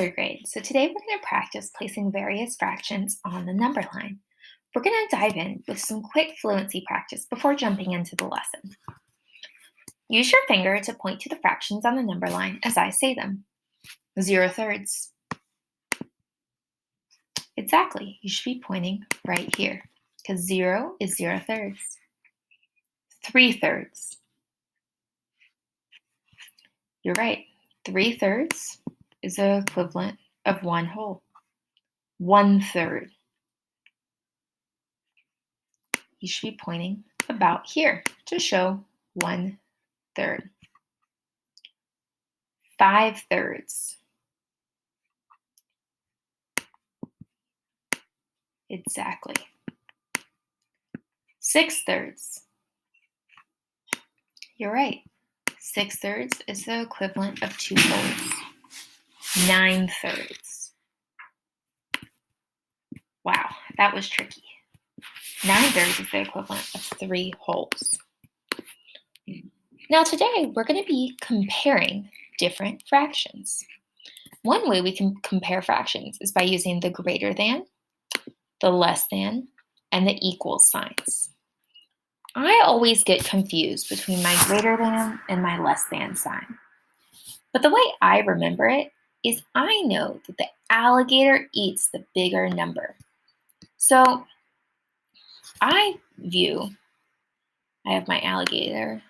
third grade. So today we're going to practice placing various fractions on the number line. We're going to dive in with some quick fluency practice before jumping into the lesson. Use your finger to point to the fractions on the number line as I say them. 0 thirds. Exactly, you should be pointing right here because 0 is 0 thirds. 3 thirds. You're right, 3 thirds is the equivalent of 1 whole. 1 third. You should be pointing about here to show 1 third. 5 thirds. Exactly. 6 thirds. You're right. 6 thirds is the equivalent of 2 wholes. 9 thirds. Wow, that was tricky. 9 thirds is the equivalent of 3 wholes. Now today we're going to be comparing different fractions. One way we can compare fractions is by using the greater than, the less than, and the equal signs. I always get confused between my greater than and my less than sign. But the way I remember it is I know that the alligator eats the bigger number. So I have my alligator.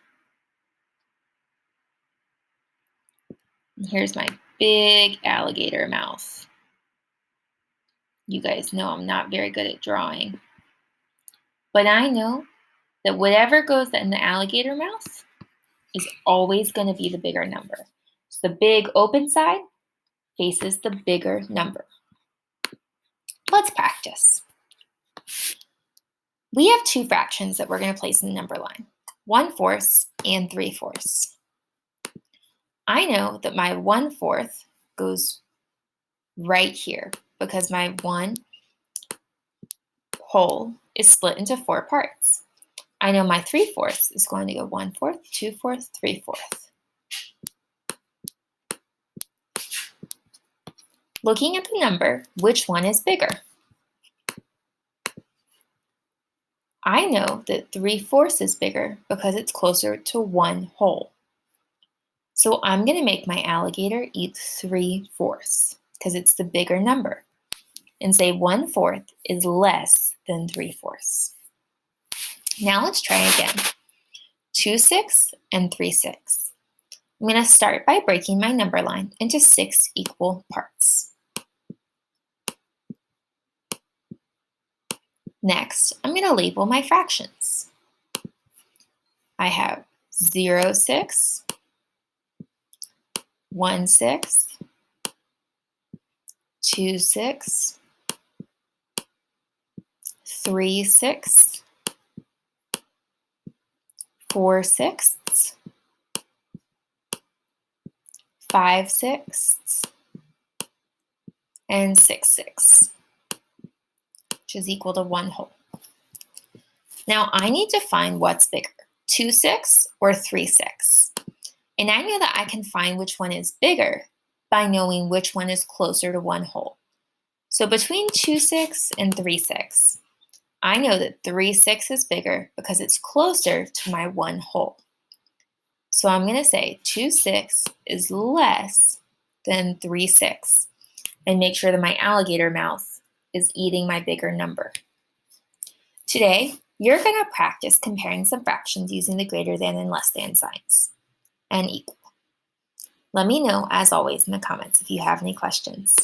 And here's my big alligator mouth. You guys know I'm not very good at drawing. But I know that whatever goes in the alligator mouth is always going to be the bigger number. So the big open side faces the bigger number. Let's practice. We have 2 fractions that we're going to place in the number line, 1/4 and 3/4. I know that my 1/4 goes right here because my 1 whole is split into 4 parts. I know my 3/4 is going to go 1/4, 2/4, 3/4. Looking at the number, which one is bigger? I know that 3/4 is bigger because it's closer to 1 whole. So I'm going to make my alligator eat 3/4 because it's the bigger number and say 1/4 is less than 3/4. Now let's try again. 2/6 and 3/6. I'm going to start by breaking my number line into 6 equal parts. Next, I'm going to label my fractions. I have 0/6, 1/6, 2/6, 3/6, 4/6, 5/6, and 6/6, which is equal to 1 whole. Now I need to find what's bigger, 2/6 or 3/6. And I know that I can find which one is bigger by knowing which one is closer to 1 whole. So between 2/6 and 3/6, I know that 3/6 is bigger because it's closer to my 1 whole. So I'm going to say 2/6 is less than 3/6 and make sure that my alligator mouth is eating my bigger number. Today, you're going to practice comparing some fractions using the greater than and less than signs and equal. Let me know, as always, in the comments if you have any questions.